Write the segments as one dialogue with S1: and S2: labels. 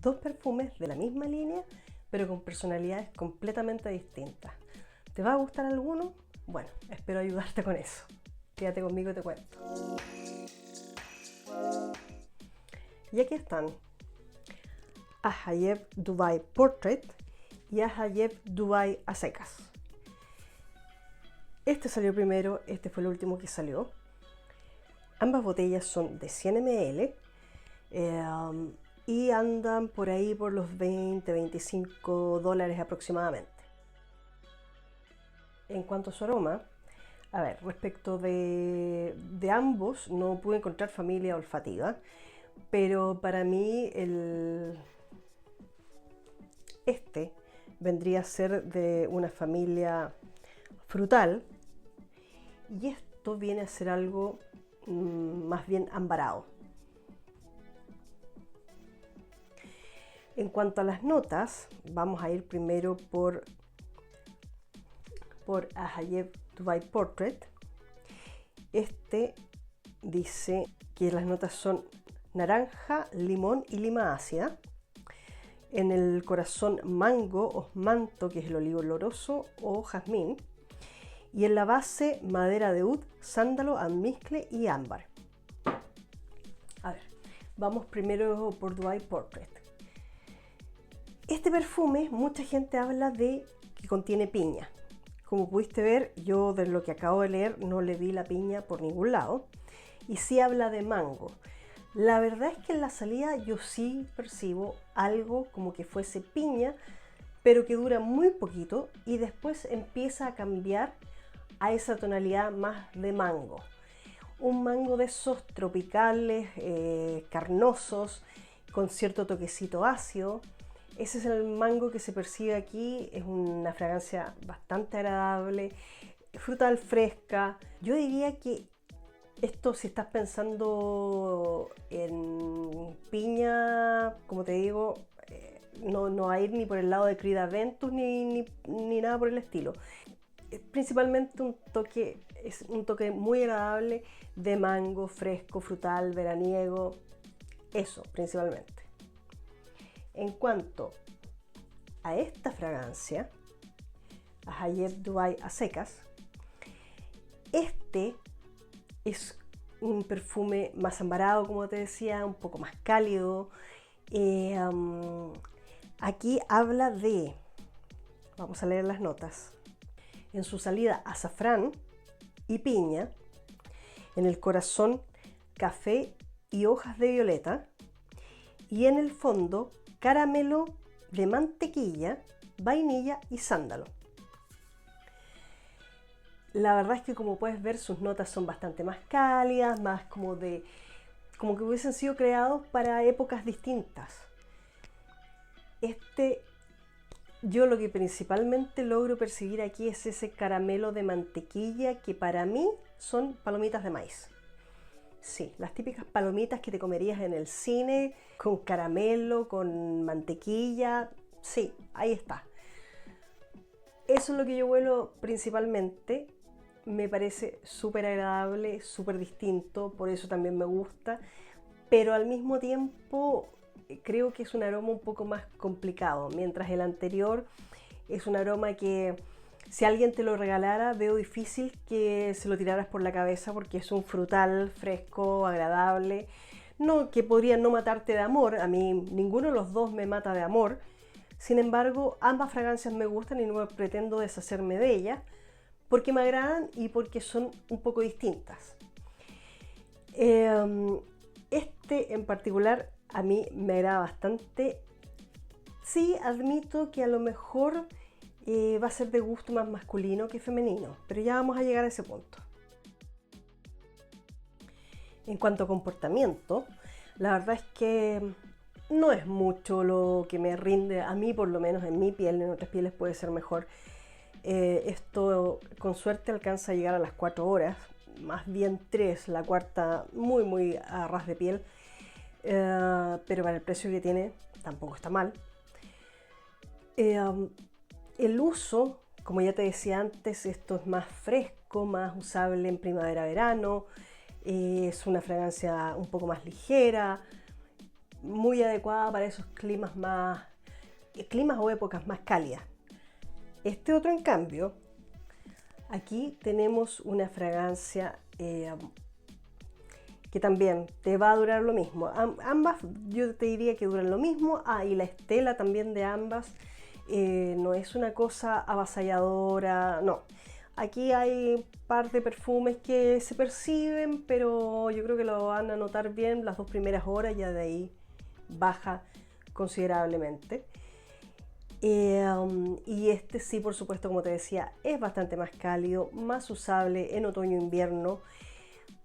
S1: dos perfumes de la misma línea, pero con personalidades completamente distintas. ¿Te va a gustar alguno? Bueno, espero ayudarte con eso. Quédate conmigo y te cuento. Y aquí están Ahayev Dubai Portrait y Ahayev Dubai a secas. Este salió primero, este fue el último que salió. Ambas botellas son de 100 ml y andan por ahí por los $20-25 aproximadamente. En cuanto a su aroma, a ver, respecto de ambos no pude encontrar familia olfativa, pero para mí este vendría a ser de una familia frutal y esto viene a ser algo más bien ambarado. En cuanto a las notas, vamos a ir primero por Ahayev Dubai Portrait. Este dice que las notas son naranja, limón y lima ácida. En el corazón mango, osmanto, que es el olivo oloroso, o jazmín. Y en la base madera de oud, sándalo, almizcle y ámbar. A ver, vamos primero por Dubai Portrait. Este perfume, mucha gente habla de que contiene piña. Como pudiste ver, yo de lo que acabo de leer no le vi la piña por ningún lado. Y sí habla de mango. La verdad es que en la salida yo sí percibo algo como que fuese piña, pero que dura muy poquito y después empieza a cambiar a esa tonalidad más de mango. Un mango de esos tropicales, carnosos, con cierto toquecito ácido. Ese es el mango que se percibe aquí, es una fragancia bastante agradable, frutal fresca. Yo diría que esto, si estás pensando en piña, como te digo, no va a ir ni por el lado de Creed Aventus ni nada por el estilo. Principalmente es un toque muy agradable de mango, fresco, frutal, veraniego, eso principalmente. En cuanto a esta fragancia, Ahayev Dubai a secas, este es un perfume más ambarado, como te decía, un poco más cálido. Aquí habla de, vamos a leer las notas, en su salida azafrán y piña, en el corazón café y hojas de violeta, y en el fondo caramelo de mantequilla, vainilla y sándalo. La verdad es que, como puedes ver, sus notas son bastante más cálidas, más como que hubiesen sido creados para épocas distintas. Yo lo que principalmente logro percibir aquí es ese caramelo de mantequilla que para mí son palomitas de maíz. Sí, las típicas palomitas que te comerías en el cine, con caramelo, con mantequilla. Sí, ahí está. Eso es lo que yo huelo principalmente. Me parece súper agradable, súper distinto, por eso también me gusta. Pero al mismo tiempo creo que es un aroma un poco más complicado. Mientras el anterior es un aroma que, si alguien te lo regalara, veo difícil que se lo tiraras por la cabeza porque es un frutal fresco, agradable, no, que podría no matarte de amor. A mí ninguno de los dos me mata de amor. Sin embargo, ambas fragancias me gustan y no pretendo deshacerme de ellas porque me agradan y porque son un poco distintas. Este en particular a mí me agrada bastante. Sí, admito que a lo mejor va a ser de gusto más masculino que femenino, pero ya vamos a llegar a ese punto. En cuanto a comportamiento, la verdad es que no es mucho lo que me rinde a mí, por lo menos en mi piel. En otras pieles puede ser mejor. Esto con suerte alcanza a llegar a las 4 horas, más bien 3, la cuarta muy a ras de piel, pero para el precio que tiene tampoco está mal. El uso, como ya te decía antes, esto es más fresco, más usable en primavera-verano. Es una fragancia un poco más ligera, muy adecuada para esos climas o épocas más cálidas. Este otro, en cambio, aquí tenemos una fragancia que también te va a durar lo mismo. Ambas yo te diría que duran lo mismo. Y la estela también de ambas no es una cosa avasalladora, no. Aquí hay un par de perfumes que se perciben, pero yo creo que lo van a notar bien las 2 primeras horas, ya de ahí baja considerablemente. Y este sí, por supuesto, como te decía, es bastante más cálido, más usable en otoño e invierno,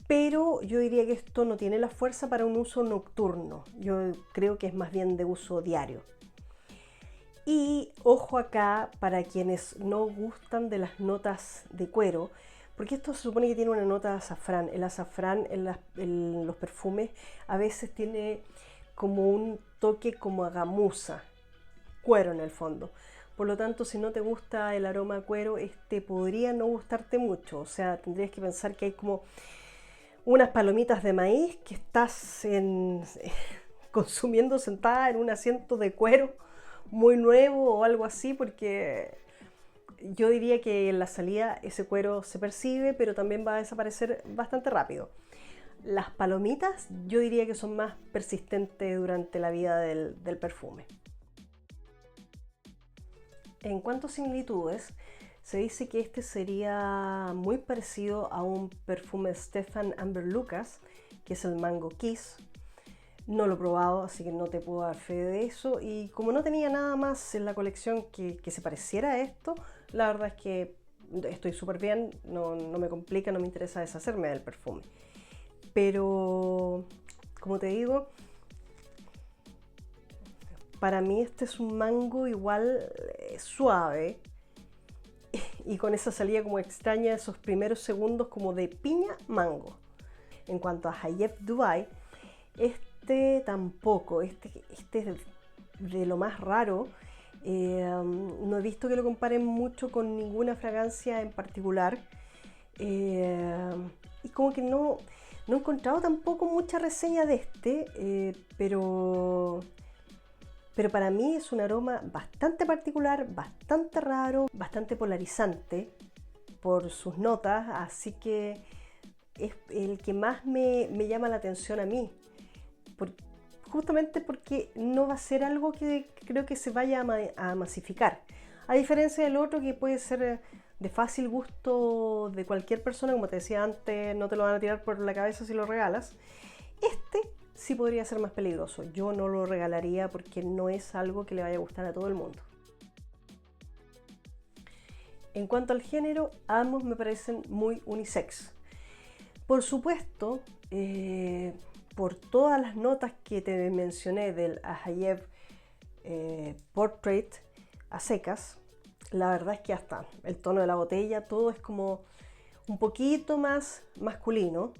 S1: pero yo diría que esto no tiene la fuerza para un uso nocturno. Yo creo que es más bien de uso diario. Y ojo acá para quienes no gustan de las notas de cuero, porque esto se supone que tiene una nota de azafrán. El azafrán en los perfumes a veces tiene como un toque como a gamuza, cuero en el fondo. Por lo tanto, si no te gusta el aroma a cuero, este podría no gustarte mucho. O sea, tendrías que pensar que hay como unas palomitas de maíz que estás consumiendo sentada en un asiento de cuero muy nuevo o algo así, porque yo diría que en la salida ese cuero se percibe, pero también va a desaparecer bastante rápido. Las palomitas yo diría que son más persistentes durante la vida del perfume. En cuanto a similitudes, se dice que este sería muy parecido a un perfume Stefan Amber Lucas, que es el Mango Kiss. No lo he probado, así que no te puedo dar fe de eso. Y como no tenía nada más en la colección que se pareciera a esto, la verdad es que estoy súper bien, no me complica, no me interesa deshacerme del perfume. Pero, como te digo, para mí este es un mango igual suave y con esa salida como extraña, esos primeros segundos como de piña mango. En cuanto a Hayef Dubai, este tampoco, este es de lo más raro. No he visto que lo comparen mucho con ninguna fragancia en particular. Y como que no he encontrado tampoco mucha reseña de este, pero para mí es un aroma bastante particular, bastante raro, bastante polarizante por sus notas, así que es el que más me llama la atención a mí, justamente porque no va a ser algo que creo que se vaya a masificar, a diferencia del otro que puede ser de fácil gusto de cualquier persona, como te decía antes, no te lo van a tirar por la cabeza si lo regalas. Este sí podría ser más peligroso, yo no lo regalaría porque no es algo que le vaya a gustar a todo el mundo. En cuanto al género, ambos me parecen muy unisex. Por supuesto, por todas las notas que te mencioné del Hayef Portrait a secas, la verdad es que hasta el tono de la botella, todo es como un poquito más masculino,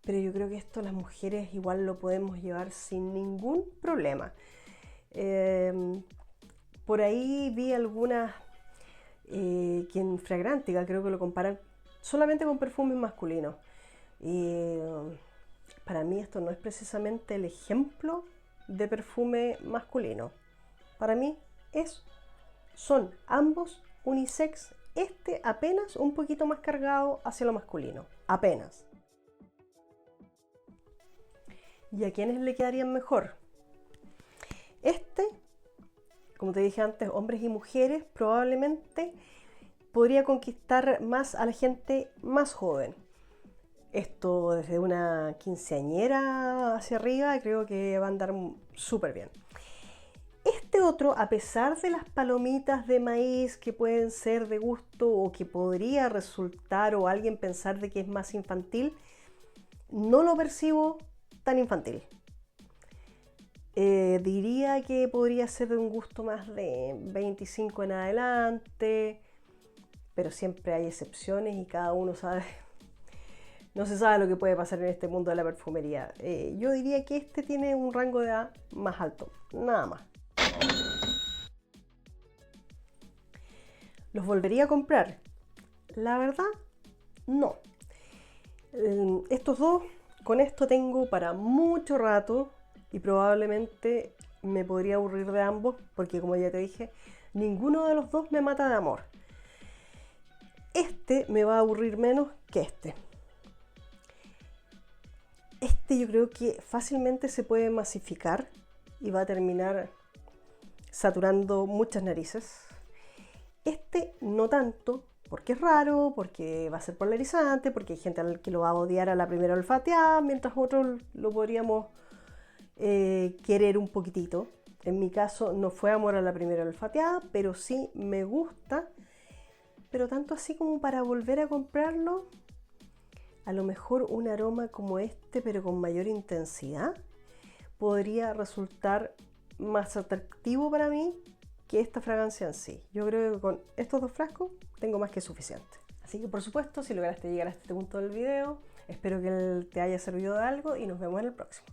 S1: pero yo creo que esto las mujeres igual lo podemos llevar sin ningún problema. Por ahí vi algunas que en Fragrantica creo que lo comparan solamente con perfumes masculinos. Y para mí esto no es precisamente el ejemplo de perfume masculino. Para mí son ambos unisex, este apenas un poquito más cargado hacia lo masculino, apenas. ¿Y a quiénes le quedarían mejor? Este, como te dije antes, hombres y mujeres, probablemente podría conquistar más a la gente más joven. Esto desde una quinceañera hacia arriba creo que va a andar súper bien. Este otro, a pesar de las palomitas de maíz que pueden ser de gusto o que podría resultar o alguien pensar de que es más infantil, no lo percibo tan infantil. Diría que podría ser de un gusto más de 25 en adelante, pero siempre hay excepciones y cada uno sabe, no se sabe lo que puede pasar en este mundo de la perfumería. Yo diría que este tiene un rango de edad más alto, nada más. ¿Los volvería a comprar? La verdad, no. Estos dos, con esto tengo para mucho rato. y probablemente me podría aburrir de ambos porque, como ya te dije, ninguno de los dos me mata de amor. Este me va a aburrir menos que este. Este yo creo que fácilmente se puede masificar y va a terminar saturando muchas narices. Este no tanto, porque es raro, porque va a ser polarizante, porque hay gente que lo va a odiar a la primera olfateada, mientras otros lo podríamos querer un poquitito. En mi caso no fue amor a la primera olfateada, pero sí me gusta, pero tanto así como para volver a comprarlo. A lo mejor un aroma como este, pero con mayor intensidad, podría resultar más atractivo para mí que esta fragancia en sí. Yo creo que con estos dos frascos tengo más que suficiente. Así que, por supuesto, si lograste llegar a este punto del video, espero que te haya servido de algo y nos vemos en el próximo.